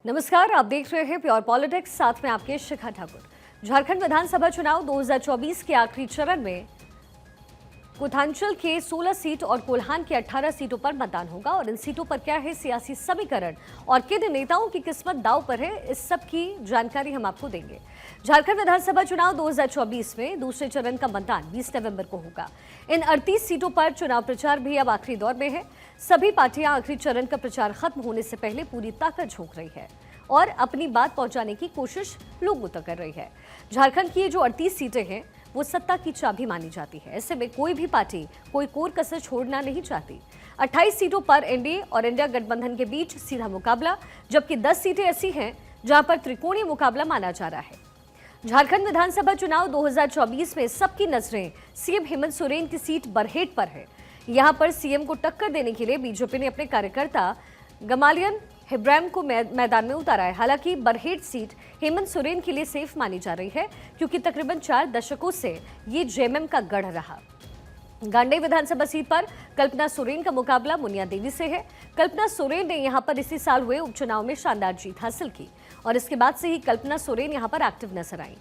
नमस्कार, आप देख रहे हैं प्योर पॉलिटिक्स, साथ में आपके शिखा ठाकुर। झारखंड विधानसभा चुनाव 2024 के आखिरी चरण में कुथांचल के 16 सीट और कोल्हान के 18 सीटों पर मतदान होगा और इन सीटों पर क्या है सियासी समीकरण और किन नेताओं की किस्मत दांव पर है, इस सब की जानकारी हम आपको देंगे। झारखंड विधानसभा चुनाव 2024 में दूसरे चरण का मतदान 20 नवंबर को होगा। इन 38 सीटों पर चुनाव प्रचार भी अब आखिरी दौर में है। सभी पार्टियां आखिरी चरण का प्रचार खत्म होने से पहले पूरी ताकत झोंक रही है और अपनी बात पहुंचाने की कोशिश लोगों तक कर रही है। झारखंड की ये जो 38 सीटें हैं वो सत्ता की चाबी मानी जाती है। ऐसे में कोई भी पार्टी कोई कोर कसर छोड़ना नहीं चाहती। 28 सीटों पर एनडीए और इंडिया गठबंधन के बीच सीधा मुकाबला, जबकि 10 सीटें ऐसी हैं जहां पर त्रिकोणीय मुकाबला माना जा रहा है। झारखंड विधानसभा चुनाव 2024 में सबकी नजरें सीएम हेमंत सोरेन की सीट बरहेट पर है। यहां पर सीएम को टक्कर देने के लिए बीजेपी ने अपने कार्यकर्ता गमालियन हिब्राहिम को मैदान में उतारा है। हालांकि बरहेट सीट हेमंत सोरेन के लिए सेफ मानी जा रही है, क्योंकि तकरीबन 4 दशकों से ये जेएमएम का गढ़ रहा। गांडेय विधानसभा सीट पर कल्पना सोरेन का मुकाबला मुनिया देवी से है। कल्पना सोरेन ने यहां पर इसी साल हुए उपचुनाव में शानदार जीत हासिल की और इसके बाद से ही कल्पना सोरेन यहां पर एक्टिव नजर आई।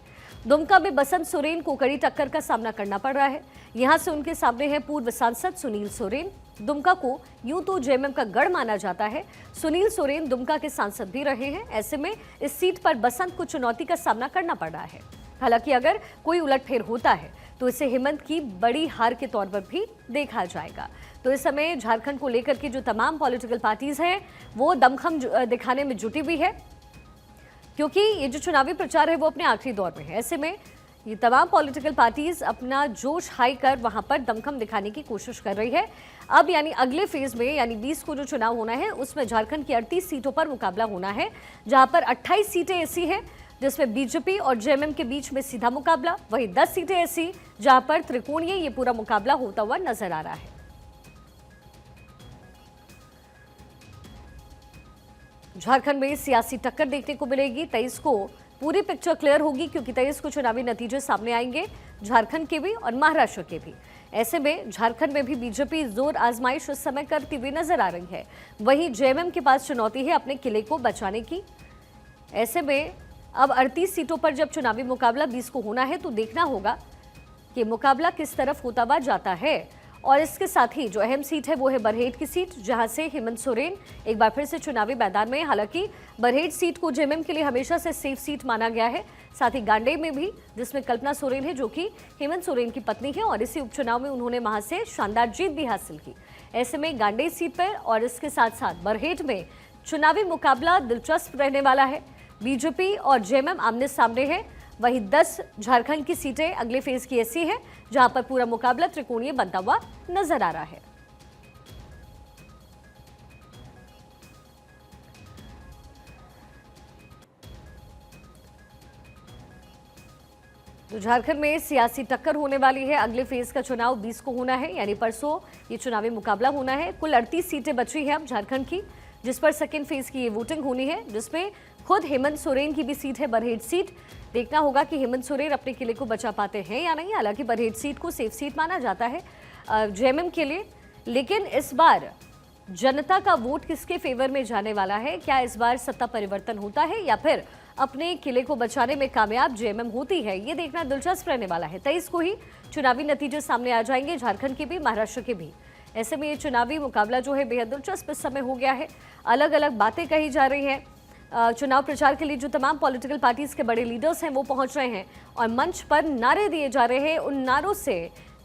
दुमका में बसंत सोरेन को कड़ी टक्कर का सामना करना पड़ रहा है। यहां से उनके सामने है पूर्व सांसद सुनील सोरेन। दुमका को यूं तो जेएमएम का गढ़ माना जाता है। सुनील सोरेन दुमका के सांसद भी रहे हैं। ऐसे में इस सीट पर बसंत को चुनौती का सामना करना पड़ रहा है। हालांकि अगर कोई उलटफेर होता है तो इसे हेमंत की बड़ी हार के तौर पर भी देखा जाएगा। तो इस समय झारखंड को लेकर के जो तमाम पॉलिटिकल पार्टीज हैं वो दमखम दिखाने में जुटी हुई है, क्योंकि ये जो चुनावी प्रचार है वो अपने आखिरी दौर में है। ऐसे में ये तमाम पॉलिटिकल पार्टीज अपना जोश हाई कर वहां पर दमखम दिखाने की कोशिश कर रही है। अब यानी अगले फेज में यानी 20 को जो चुनाव होना है उसमें झारखंड की 38 सीटों पर मुकाबला होना है, जहां पर 28 सीटें ऐसी हैं जिसमें बीजेपी और जेएमएम के बीच में सीधा मुकाबला, वहीं 10 सीटें ऐसी जहां पर त्रिकोणीय ये पूरा मुकाबला होता हुआ नजर आ रहा है। झारखंड में सियासी टक्कर देखने को मिलेगी। 23 को पूरी पिक्चर क्लियर होगी, क्योंकि 23 को चुनावी नतीजे सामने आएंगे, झारखंड के भी और महाराष्ट्र के भी। ऐसे में झारखंड में भी बीजेपी जोर आजमाइश उस समय करती हुई नजर आ रही है। वहीं जेएमएम के पास चुनौती है अपने किले को बचाने की। ऐसे में अब 38 सीटों पर जब चुनावी मुकाबला 20 को होना है तो देखना होगा कि मुकाबला किस तरफ होता हुआ जाता है। और इसके साथ ही जो अहम सीट है वो है बरहेट की सीट, जहां से हेमंत सोरेन एक बार फिर से चुनावी मैदान में। हालांकि बरहेट सीट को जेएमएम के लिए हमेशा से सेफ सीट माना गया है। साथ ही गांडेय में भी, जिसमें कल्पना सोरेन है जो कि हेमंत सोरेन की पत्नी है और इसी उपचुनाव में उन्होंने वहां से शानदार जीत भी हासिल की। ऐसे में गांडेय सीट पर और इसके साथ साथ बरहेट में चुनावी मुकाबला दिलचस्प रहने वाला है। बीजेपी और जेएमएम आमने सामने है। वहीं 10 झारखंड की सीटें अगले फेज की ऐसी है जहां पर पूरा मुकाबला त्रिकोणीय बनता हुआ नजर आ रहा है। तो झारखंड में सियासी टक्कर होने वाली है। अगले फेज का चुनाव 20 को होना है, यानी परसों ये चुनावी मुकाबला होना है। कुल 38 सीटें बची हैं अब झारखंड की, जिस पर सेकेंड फेज की ये वोटिंग होनी है, जिसमें खुद हेमंत सोरेन की भी सीट है बरहेट सीट। देखना होगा कि हेमंत सोरेन अपने किले को बचा पाते हैं या नहीं। हालांकि बरहेट सीट को सेफ सीट माना जाता है जेएमएम के लिए, लेकिन इस बार जनता का वोट किसके फेवर में जाने वाला है? क्या इस बार सत्ता परिवर्तन होता है या फिर अपने किले को बचाने में कामयाब जेएमएम होती है? ये देखना दिलचस्प रहने वाला है। 23 को ही चुनावी नतीजे सामने आ जाएंगे, झारखंड के भी महाराष्ट्र के भी। ऐसे में ये चुनावी मुकाबला जो है बेहद दिलचस्प इस समय हो गया है। अलग अलग बातें कही जा रही हैं। चुनाव प्रचार के लिए जो तमाम पॉलिटिकल पार्टीज के बड़े लीडर्स हैं वो पहुंच रहे हैं और मंच पर नारे दिए जा रहे हैं। उन नारों से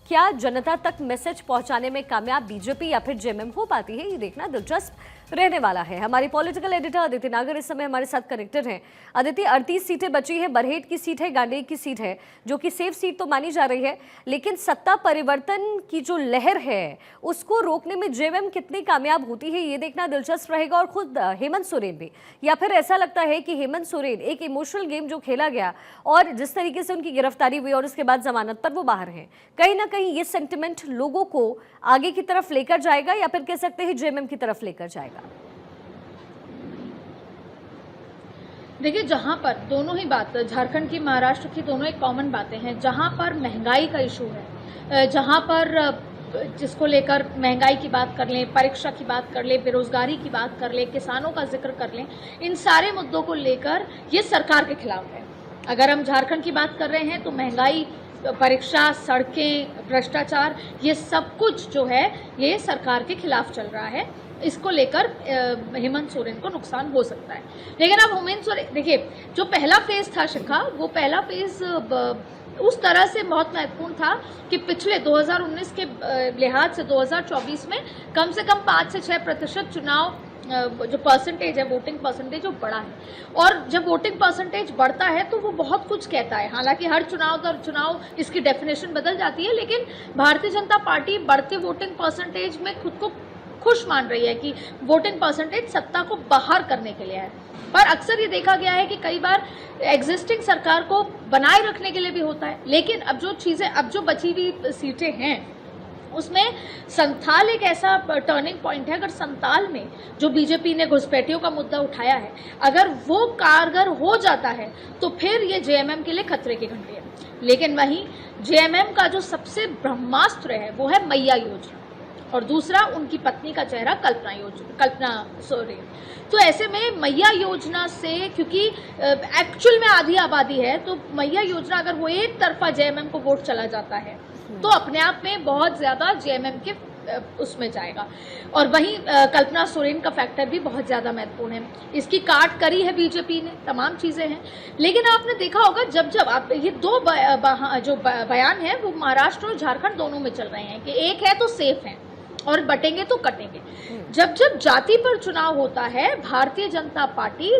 क्या जनता तक मैसेज पहुंचाने में कामयाब बीजेपी या फिर जेएमएम हो पाती है? ये देखना दिलचस्प रहने वाला है। हमारी पॉलिटिकल एडिटर अदिति नागर इस समय हमारे साथ कनेक्टेड हैं। अदिति, 38 सीटें बची हैं, बरहेट की सीट है, गांडेय की सीट है, जो कि सेफ सीट तो मानी जा रही है, लेकिन सत्ता परिवर्तन की जो लहर है उसको रोकने में जेएमएम कितनी कामयाब होती है ये देखना दिलचस्प रहेगा। और खुद हेमंत सोरेन भी, या फिर ऐसा लगता है कि हेमंत सोरेन एक इमोशनल गेम जो खेला गया और जिस तरीके से उनकी गिरफ्तारी हुई और उसके बाद जमानत पर वो बाहर हैं, कहीं ना कहीं ये सेंटिमेंट लोगों को आगे की तरफ लेकर जाएगा या फिर कह सकते हैं जेएमएम की तरफ लेकर जाएगा? देखिए, जहां पर दोनों ही बात झारखंड की महाराष्ट्र की दोनों एक कॉमन बातें हैं। जहां पर महंगाई का इशू है, जहां पर जिसको लेकर महंगाई की बात कर लें, परीक्षा की बात कर लें, बेरोजगारी की बात कर लें, किसानों का जिक्र कर लें, इन सारे मुद्दों को लेकर ये सरकार के खिलाफ है। अगर हम झारखंड की बात कर रहे हैं तो महंगाई, परीक्षा, सड़कें, भ्रष्टाचार, ये सब कुछ जो है ये सरकार के खिलाफ चल रहा है। इसको लेकर हेमंत सोरेन को नुकसान हो सकता है। लेकिन अब हेमंत सोरेन, देखिए, जो पहला फेज था शिखा, वो पहला फेज उस तरह से बहुत महत्वपूर्ण था कि पिछले 2019 के लिहाज से 2024 में कम से कम 5 से 6% चुनाव जो परसेंटेज है, वोटिंग परसेंटेज, वो बढ़ा है। और जब वोटिंग परसेंटेज बढ़ता है तो वो बहुत कुछ कहता है। हालांकि हर चुनाव दर चुनाव इसकी डेफिनेशन बदल जाती है, लेकिन भारतीय जनता पार्टी बढ़ते वोटिंग परसेंटेज में खुद को खुश मान रही है कि वोटिंग परसेंटेज सत्ता को बाहर करने के लिए है। पर अक्सर ये देखा गया है कि कई बार एग्जिस्टिंग सरकार को बनाए रखने के लिए भी होता है। लेकिन अब जो बची हुई सीटें हैं उसमें संथाल एक ऐसा टर्निंग पॉइंट है। अगर संथाल में जो बीजेपी ने घुसपैठियों का मुद्दा उठाया है, अगर वो कारगर हो जाता है तो फिर ये जेएमएम के लिए खतरे की घंटी है। लेकिन वहीं जेएमएम का जो सबसे ब्रह्मास्त्र है वो है मैया योजना, और दूसरा उनकी पत्नी का चेहरा कल्पना सोरेन। तो ऐसे में मैया योजना से, क्योंकि एक्चुअल में आधी आबादी है, तो मैया योजना अगर वो एक तरफा जेएमएम को वोट चला जाता है तो अपने आप में बहुत ज्यादा जेएमएम के उसमें जाएगा। और वहीं कल्पना सोरेन का फैक्टर भी बहुत ज्यादा महत्वपूर्ण है। इसकी काट करी है बीजेपी ने, तमाम चीजें हैं। लेकिन आपने देखा होगा जब आप ये दो जो बयान है वो महाराष्ट्र और झारखंड दोनों में चल रहे हैं कि एक है तो सेफ है और बटेंगे तो कटेंगे। जब जाति पर चुनाव होता है, भारतीय जनता पार्टी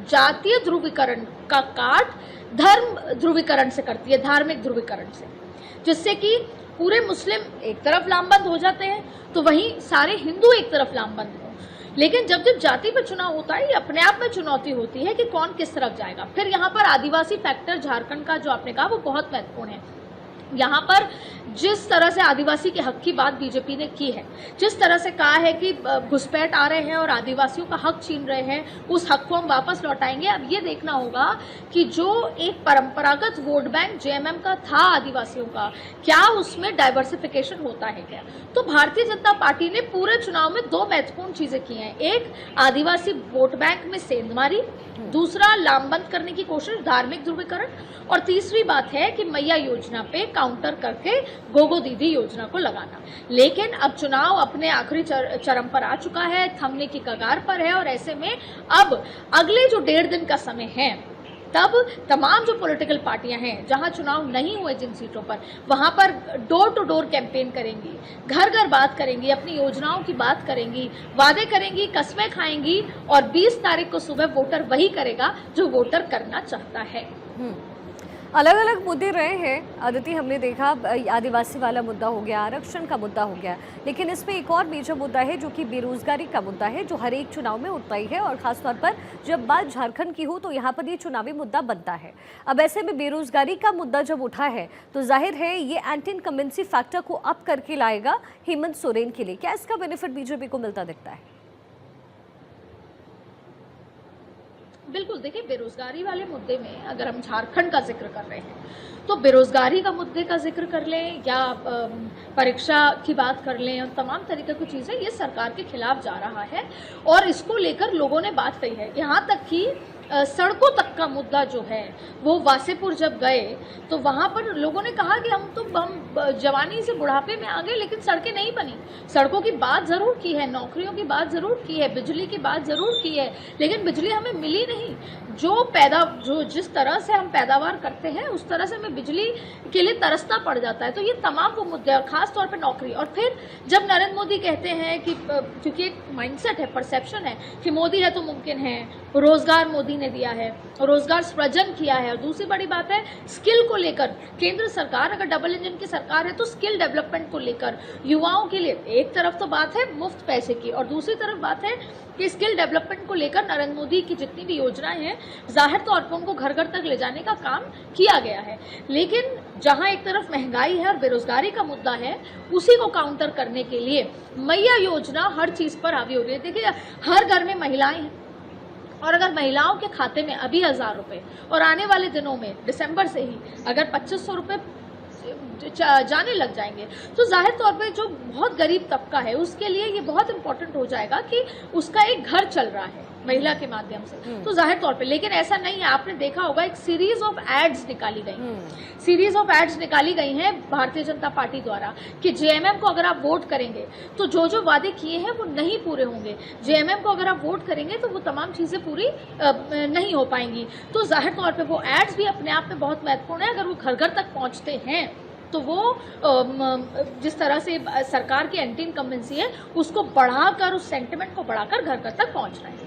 जातीय ध्रुवीकरण का काट धर्म ध्रुवीकरण से करती है, धार्मिक ध्रुवीकरण से, जिससे कि पूरे मुस्लिम एक तरफ लामबंद हो जाते हैं तो वहीं सारे हिंदू एक तरफ लामबंद हो। लेकिन जब जाति पर चुनाव होता है, ये अपने आप में चुनौती होती है कि कौन किस तरफ जाएगा। फिर यहाँ पर आदिवासी फैक्टर झारखंड का जो आपने कहा वो बहुत महत्वपूर्ण है। यहाँ पर जिस तरह से आदिवासी के हक की बात बीजेपी ने की है, जिस तरह से कहा है कि घुसपैठ आ रहे हैं और आदिवासियों का हक छीन रहे हैं, उस हक को हम वापस लौटाएंगे। अब ये देखना होगा कि जो एक परंपरागत वोट बैंक जेएमएम का था आदिवासियों का, क्या उसमें डाइवर्सिफिकेशन होता है क्या। तो भारतीय जनता पार्टी ने पूरे चुनाव में दो महत्वपूर्ण चीजें की हैं। एक, आदिवासी वोट बैंक में सेंधमारी, दूसरा लामबंद करने की कोशिश, धार्मिक ध्रुवीकरण, और तीसरी बात है कि मैया योजना पे काउंटर करके गोगो दीदी योजना को लगाना। लेकिन अब चुनाव अपने आखिरी चरम पर आ चुका है, थमने की कगार पर है, और ऐसे में अब अगले जो 1.5 दिन का समय है, तब तमाम जो पॉलिटिकल पार्टियां हैं जहां चुनाव नहीं हुए जिन सीटों पर, वहां पर डोर टू डोर कैंपेन करेंगी, घर घर बात करेंगी, अपनी योजनाओं की बात करेंगी, वादे करेंगी, कस्में खाएंगी, और 20 तारीख को सुबह वोटर वही करेगा जो वोटर करना चाहता है। अलग अलग मुद्दे रहे हैं अदिति, हमने देखा आदिवासी वाला मुद्दा हो गया, आरक्षण का मुद्दा हो गया, लेकिन इसमें एक और मेजर मुद्दा है जो कि बेरोजगारी का मुद्दा है, जो हर एक चुनाव में उठता ही है, और खासतौर पर जब बात झारखंड की हो तो यहाँ पर ये चुनावी मुद्दा बनता है। अब ऐसे में बेरोजगारी का मुद्दा जब उठा है तो जाहिर है ये एंटी इनकम्बेंसी फैक्टर को अप करके लाएगा हेमंत सोरेन के लिए। क्या इसका बेनिफिट बीजेपी को मिलता दिखता है? बिल्कुल, देखिए, बेरोजगारी वाले मुद्दे में अगर हम झारखंड का जिक्र कर रहे हैं तो बेरोजगारी का मुद्दे का जिक्र कर लें या परीक्षा की बात कर लें, और तमाम तरीके की चीज़ें, ये सरकार के खिलाफ जा रहा है और इसको लेकर लोगों ने बात कही है। यहाँ तक कि सड़कों तक का मुद्दा जो है वो वासेपुर जब गए तो वहाँ पर लोगों ने कहा कि हम जवानी से बुढ़ापे में आ गए लेकिन सड़कें नहीं बनी। सड़कों की बात ज़रूर की है, नौकरियों की बात ज़रूर की है, बिजली की बात ज़रूर की है, लेकिन बिजली हमें मिली नहीं। जो जिस तरह से हम पैदावार करते हैं उस तरह से हमें बिजली के लिए तरसना पड़ जाता है। तो ये तमाम वो मुद्दे, और ख़ास तौर पर नौकरी। और फिर जब नरेंद्र मोदी कहते हैं कि क्योंकि एक माइंडसेट है, परसेप्शन है कि मोदी है तो मुमकिन है, रोजगार मोदी ने दिया है, रोजगार सृजन किया है। और दूसरी बड़ी बात है स्किल को लेकर, केंद्र सरकार अगर डबल इंजन की सरकार है तो स्किल डेवलपमेंट को लेकर युवाओं के लिए एक तरफ तो बात है मुफ्त पैसे की, और दूसरी तरफ बात है कि स्किल डेवलपमेंट को लेकर नरेंद्र मोदी की जितनी भी योजनाएं हैं जाहिर तौर पर उनको घर घर तक ले जाने का काम किया गया है। लेकिन जहां एक तरफ महंगाई है और बेरोजगारी का मुद्दा है, उसी को काउंटर करने के लिए मैया योजना हर चीज पर हावी हो रही है। देखिए, हर घर में महिलाएं हैं, और अगर महिलाओं के खाते में अभी 1000 रुपये और आने वाले दिनों में दिसंबर से ही अगर 2500 रुपये जाने लग जाएंगे। तो जाहिर तौर पे जो बहुत गरीब तबका है उसके लिए ये बहुत इंपॉर्टेंट हो जाएगा कि उसका एक घर चल रहा है महिला के माध्यम से। तो जाहिर तौर पे, लेकिन ऐसा नहीं है। आपने देखा होगा एक सीरीज ऑफ एड्स निकाली गई हैं भारतीय जनता पार्टी द्वारा कि जेएमएम को अगर आप वोट करेंगे तो जो जो वादे किए हैं वो नहीं पूरे होंगे, जेएमएम को अगर आप वोट करेंगे तो वो तमाम चीजें पूरी नहीं हो पाएंगी। तो जाहिर तौर पे वो एड्स भी अपने आप में बहुत महत्वपूर्ण है। अगर वो घर घर तक पहुंचते हैं तो वो जिस तरह से सरकार की एंटी इनकम्बेंसी है उसको बढ़ाकर, उस सेंटिमेंट को बढ़ाकर घर घर तक पहुंच रहे हैं।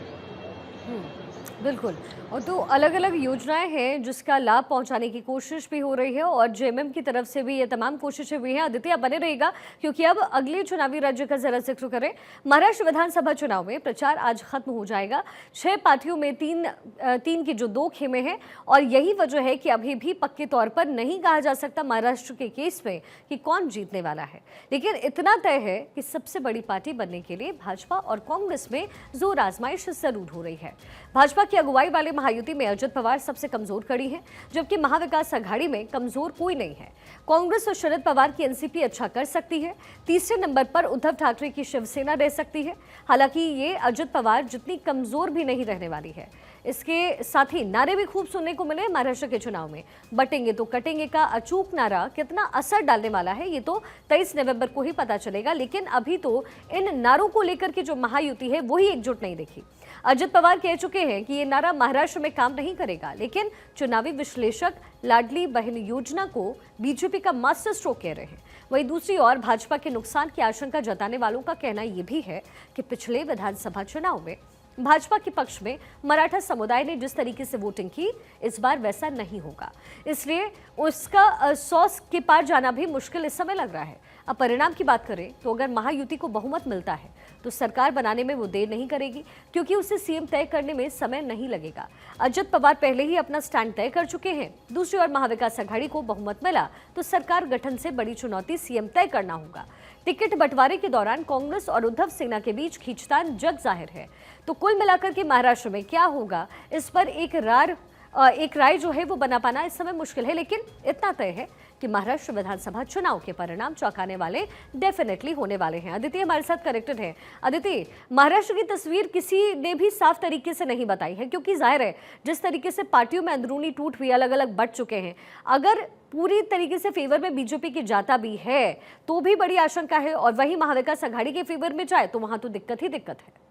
बिल्कुल। और तो अलग अलग योजनाएं हैं जिसका लाभ पहुंचाने की कोशिश भी हो रही है और जेएमएम की तरफ से भी ये तमाम कोशिशें हुई हैं। आदित्य, आप बने रहिएगा क्योंकि अब अगले चुनावी राज्य का जरा जिक्र करें। महाराष्ट्र विधानसभा चुनाव में प्रचार आज खत्म हो जाएगा। 6 पार्टियों में तीन की जो 2 खेमे हैं और यही वजह है कि अभी भी पक्के तौर पर नहीं कहा जा सकता महाराष्ट्र के केस में कि कौन जीतने वाला है। लेकिन इतना तय है कि सबसे बड़ी पार्टी बनने के लिए भाजपा और कांग्रेस में जोर आजमाइश जरूर हो रही है। भाजपा की अगुवाई वाले महायुति में अजित पवार सबसे कमजोर कड़ी है, जबकि महाविकास अघाड़ी में कमजोर कोई नहीं है। कांग्रेस और शरद पवार की एनसीपी अच्छा कर सकती है। तीसरे नंबर पर उद्धव ठाकरे की शिवसेना रह सकती है। हालांकि ये अजित पवार जितनी कमजोर भी नहीं रहने वाली है। इसके साथ ही नारे भी खूब सुनने को मिले महाराष्ट्र के चुनाव में। बटेंगे तो कटेंगे का अचूक नारा कितना असर डालने वाला है ये तो 23 नवंबर को ही पता चलेगा। लेकिन अभी तो इन नारों को लेकर के जो महायुति है वही एकजुट नहीं दिखी। अजित पवार कह चुके हैं कि ये नारा महाराष्ट्र में काम नहीं करेगा, लेकिन चुनावी विश्लेषक लाडली बहन योजना को बीजेपी का मास्टर स्ट्रोक कह रहे हैं। वहीं दूसरी ओर भाजपा के नुकसान की आशंका जताने वालों का कहना यह भी है कि पिछले विधानसभा चुनाव में भाजपा के पक्ष में मराठा समुदाय ने जिस तरीके से वोटिंग की, इस बार वैसा नहीं होगा, इसलिए उसका 100 के पार जाना भी मुश्किल इस समय लग रहा है। अब परिणाम की बात करें तो अगर महायुति को बहुमत मिलता है तो सरकार बनाने में वो देर नहीं करेगी, क्योंकि उसे सीएम तय करने में समय नहीं लगेगा। अजित पवार पहले ही अपना स्टैंड तय कर चुके हैं। दूसरी ओर महाविकास अघाड़ी को बहुमत मिला तो सरकार गठन से बड़ी चुनौती सीएम तय करना होगा। टिकट बंटवारे के दौरान कांग्रेस और उद्धव सेना के बीच खींचतान जग जाहिर है। तो कुल मिलाकर के महाराष्ट्र में क्या होगा, इस पर एक राय जो है वो बना पाना इस समय मुश्किल है। लेकिन इतना तय है कि महाराष्ट्र विधानसभा चुनाव के परिणाम चौंकाने वाले डेफिनेटली होने वाले हैं। अदिति हमारे साथ कनेक्टेड है। अदिति, महाराष्ट्र की तस्वीर किसी ने भी साफ तरीके से नहीं बताई है, क्योंकि जाहिर है जिस तरीके से पार्टियों में अंदरूनी टूट हुई, अलग अलग बट चुके हैं। अगर पूरी तरीके से फेवर में बीजेपी की जाता भी है तो भी बड़ी आशंका है, और वही महाविकास अघाड़ी के फेवर में जाए तो वहां तो दिक्कत ही दिक्कत है।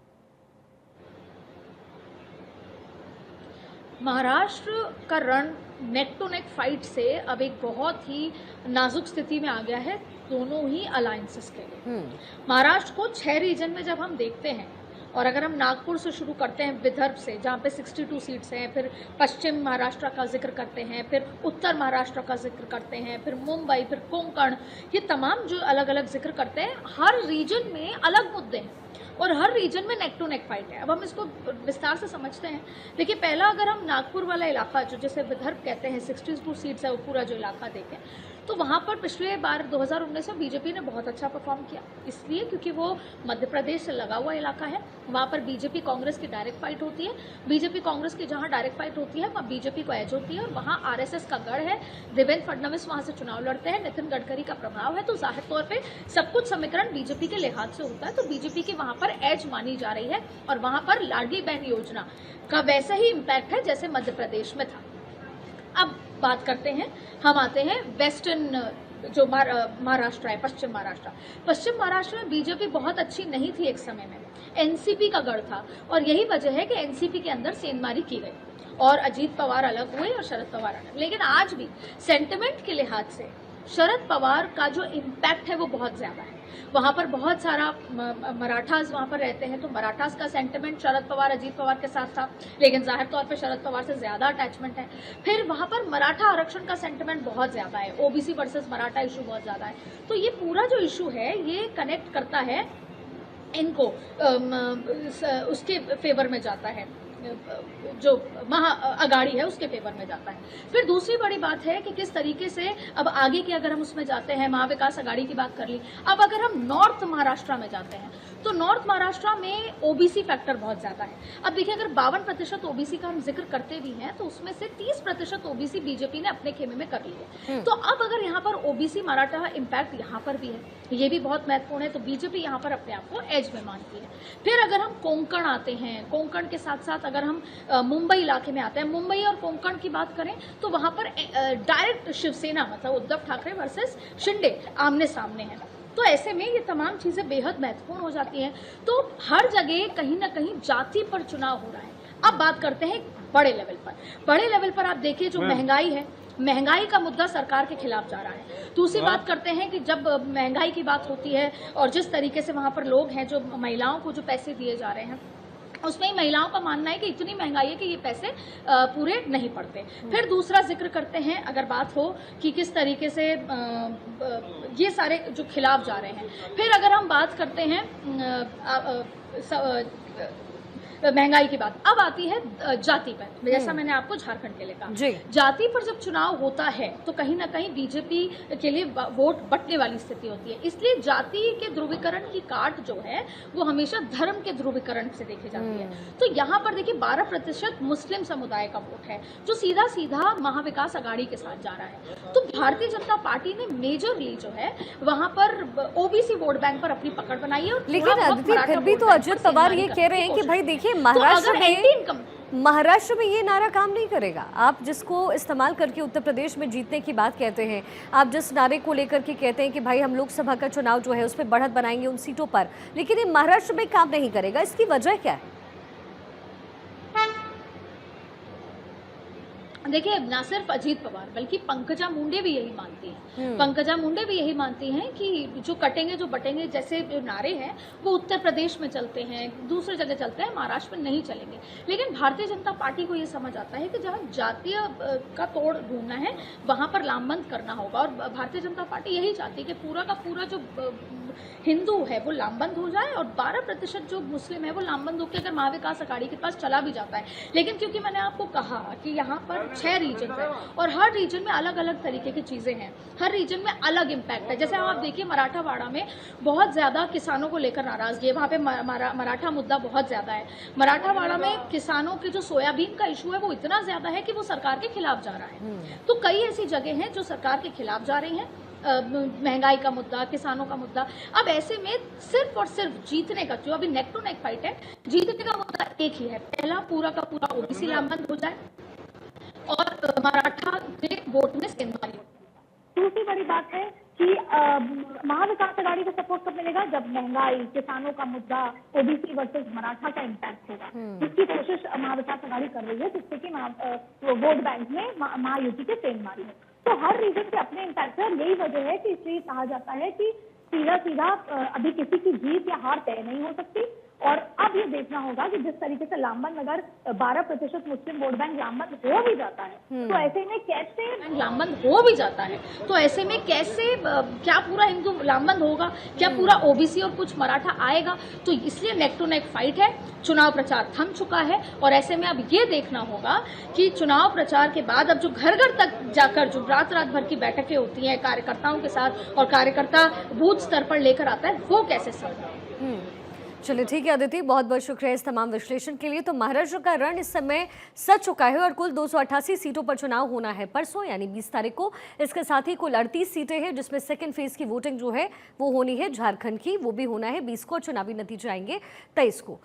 महाराष्ट्र का रण नेक टू नेक फाइट से अब एक बहुत ही नाजुक स्थिति में आ गया है दोनों ही अलायंसेस के लिए। महाराष्ट्र को 6 रीजन में जब हम देखते हैं, और अगर हम नागपुर से शुरू करते हैं, विदर्भ से जहाँ पे 62 सीट्स हैं, फिर पश्चिम महाराष्ट्र का जिक्र करते हैं, फिर उत्तर महाराष्ट्र का जिक्र करते हैं, फिर मुंबई, फिर कोंकण, ये तमाम जो अलग अलग जिक्र करते हैं, हर रीजन में अलग मुद्दे हैं और हर रीजन में नेक टू नेक फाइट है। अब हम इसको विस्तार से समझते हैं। देखिए, पहला अगर हम नागपुर वाला इलाका जो जैसे विदर्भ कहते हैं, 62 सीट्स है, वो पूरा जो इलाका देखें तो वहाँ पर पिछले बार 2019 में बीजेपी ने बहुत अच्छा परफॉर्म किया, इसलिए क्योंकि वो मध्य प्रदेश से लगा हुआ इलाका है। वहाँ पर बीजेपी कांग्रेस की डायरेक्ट फाइट होती है। बीजेपी कांग्रेस की जहाँ डायरेक्ट फाइट होती है वहाँ बीजेपी को एज होती है, और वहाँ आरएसएस का गढ़ है। देवेंद्र फडणवीस वहाँ से चुनाव लड़ते हैं, नितिन गडकरी का प्रभाव है, तो जाहिर तौर पर सब कुछ समीकरण बीजेपी के लिहाज से होता है, तो बीजेपी की वहाँ पर एज मानी जा रही है। और वहाँ पर लाडली बहन योजना का वैसा ही इम्पैक्ट है जैसे मध्य प्रदेश में था। अब बात करते हैं, हम आते हैं वेस्टर्न जो महाराष्ट्र है, पश्चिम महाराष्ट्र। पश्चिम महाराष्ट्र में बीजेपी बहुत अच्छी नहीं थी एक समय में, एनसीपी का गढ़ था, और यही वजह है कि एनसीपी के अंदर सेंधमारी की गई और अजीत पवार अलग हुए और शरद पवार अलग। लेकिन आज भी सेंटिमेंट के लिहाज से शरद पवार का जो इम्पैक्ट है वो बहुत ज्यादा है। वहाँ पर बहुत सारा मराठास वहाँ पर रहते हैं, तो मराठास का सेंटिमेंट शरद पवार अजीत पवार के साथ था, लेकिन जाहिर तौर पे शरद पवार से ज़्यादा अटैचमेंट है। फिर वहाँ पर मराठा आरक्षण का सेंटिमेंट बहुत ज़्यादा है, ओबीसी वर्सेस मराठा इशू बहुत ज़्यादा है। तो ये पूरा जो इशू है ये कनेक्ट करता है इनको, उसके फेवर में जाता है जो महा अगाड़ी है उसके फेवर में जाता है। फिर दूसरी बड़ी बात है कि किस तरीके से अब आगे की अगर हम उसमें जाते हैं, महाविकास अगाड़ी की बात कर ली। अब अगर हम नॉर्थ महाराष्ट्र में जाते हैं तो नॉर्थ महाराष्ट्र में ओबीसी फैक्टर बहुत ज्यादा है। अब देखिए, अगर 52% ओबीसी का हम जिक्र करते भी हैं तो उसमें से 30% ओबीसी बीजेपी ने अपने खेमे में कर लिए। तो अब अगर यहाँ पर ओबीसी मराठा इम्पैक्ट यहाँ पर भी है, ये भी बहुत महत्वपूर्ण है, तो बीजेपी यहाँ पर अपने आप को एज में मानती है। फिर अगर हम कोंकण आते हैं, कोंकण के साथ साथ अगर हम मुंबई इलाके में आते हैं, मुंबई और कोंकण की बात करें तो वहां पर डायरेक्ट शिवसेना मतलब उद्धव ठाकरे वर्सेस शिंदे आमने सामने है। तो ऐसे में ये तमाम चीजें बेहद महत्वपूर्ण हो जाती हैं। तो हर जगह कहीं ना कहीं जाति पर चुनाव हो रहा है। अब बात करते हैं बड़े लेवल पर। बड़े लेवल पर आप देखिए, जो महंगाई है, महंगाई का मुद्दा सरकार के खिलाफ जा रहा है। दूसरी बात करते हैं कि जब महंगाई की बात होती है और जिस तरीके से वहां पर लोग हैं, जो महिलाओं को जो पैसे दिए जा रहे हैं, उसमें ही महिलाओं का मानना है कि इतनी महंगाई है कि ये पैसे पूरे नहीं पड़ते। फिर दूसरा जिक्र करते हैं, अगर बात हो कि किस तरीके से ये सारे जो खिलाफ जा रहे हैं। फिर अगर हम बात करते हैं महंगाई की बात, अब आती है जाति पर। जैसा मैंने आपको झारखंड के लिए कहा, जाति पर जब चुनाव होता है तो कहीं ना कहीं बीजेपी के लिए वोट बंटने वाली स्थिति होती है। इसलिए जाति के ध्रुवीकरण की काट जो है वो हमेशा धर्म के ध्रुवीकरण से देखी जाती है। तो यहाँ पर देखिए 12% मुस्लिम समुदाय का वोट है जो सीधा सीधा महाविकास अगाड़ी के साथ जा रहा है। तो भारतीय जनता पार्टी ने मेजरली जो है वहां पर ओबीसी वोट बैंक पर अपनी पकड़ बनाई है। लेकिन अदिति, फिर भी तो अजित पवार ये कह रहे हैं कि भाई देखिए, महाराष्ट्र में ये नारा काम नहीं करेगा। आप जिसको इस्तेमाल करके उत्तर प्रदेश में जीतने की बात कहते हैं, आप जिस नारे को लेकर के कहते हैं कि भाई हम लोकसभा का चुनाव जो है उस पर बढ़त बनाएंगे उन सीटों पर, लेकिन ये महाराष्ट्र में काम नहीं करेगा, इसकी वजह क्या है? देखिए, ना सिर्फ अजीत पवार बल्कि पंकजा मुंडे भी यही मानती हैं। पंकजा मुंडे भी यही मानती हैं कि जो कटेंगे जो बटेंगे जैसे जो नारे हैं वो उत्तर प्रदेश में चलते हैं, दूसरी जगह चलते हैं, महाराष्ट्र में नहीं चलेंगे। लेकिन भारतीय जनता पार्टी को ये समझ आता है कि जहाँ जातीय का तोड़ ढूंढना है वहां पर लामबंद करना होगा। और भारतीय जनता पार्टी यही चाहती है कि पूरा का पूरा जो हिंदू है वो लामबंद हो जाए और 12% जो मुस्लिम है वो लामबंद होकर अगर महाविकास अघाड़ी के पास चला भी जाता है। लेकिन क्योंकि मैंने आपको कहा कि यहाँ पर 6 रीजन है और हर रीजन में अलग अलग तरीके की चीजें हैं, हर रीजन में अलग इम्पैक्ट है। जैसे आप देखिए, मराठावाड़ा में बहुत ज्यादा किसानों को लेकर नाराजगी है, वहां पे मराठा मुद्दा बहुत ज्यादा है। मराठावाड़ा में किसानों के जो सोयाबीन का इशू है वो इतना ज्यादा है कि वो सरकार के खिलाफ जा रहा है। तो कई ऐसी जगह हैं जो सरकार के खिलाफ जा रही हैं। महंगाई का मुद्दा, किसानों का मुद्दा। अब ऐसे में सिर्फ और सिर्फ जीतने का, जो अभी नेक टू नेक फाइट है, जीतने का मुद्दा एक ही है, पहला पूरा का पूरा ओबीसी लामबंद हो जाए और मराठा के वोट में सेंधमारी हो। दूसरी बड़ी बात है कि महाविकास अघाड़ी को सपोर्ट कब मिलेगा? जब महंगाई, किसानों का मुद्दा, ओबीसी वर्सेस मराठा का इम्पैक्ट होगा, जिसकी कोशिश महाविकास अघाड़ी कर रही है, जिससे कि वोट बैंक में महायुति के सेंधमारी हो। तो हर रीजन के अपने इम्पैक्ट है। यही वजह है कि इसलिए कहा जाता है कि सीधा सीधा अभी किसी की जीत या हार तय नहीं हो सकती। और अब ये देखना होगा कि जिस तरीके से लामबंद, अगर 12% मुस्लिम वोट बैंक लामबंद हो भी जाता है तो ऐसे में कैसे लामबंद हो भी जाता है तो ऐसे में कैसे क्या पूरा हिंदू लामबंद होगा, क्या पूरा ओबीसी और कुछ मराठा आएगा? तो इसलिए नेक टू नेक फाइट है। चुनाव प्रचार थम चुका है और ऐसे में अब ये देखना होगा कि चुनाव प्रचार के बाद अब जो घर घर तक जाकर जो रात रात भर की बैठकें होती हैं कार्यकर्ताओं के साथ और कार्यकर्ता बूथ स्तर पर लेकर आता है, वो कैसे संभव। चलिए ठीक है अदिति, बहुत बहुत शुक्रिया इस तमाम विश्लेषण के लिए। तो महाराष्ट्र का रण इस समय सज चुका है और कुल 288 सीटों पर चुनाव होना है परसों यानी 20 तारीख को। इसके साथ ही कुल 38 सीटें हैं जिसमें सेकंड फेज की वोटिंग जो है वो होनी है झारखंड की, वो भी होना है 20 को और चुनावी नतीजे आएंगे 23 को।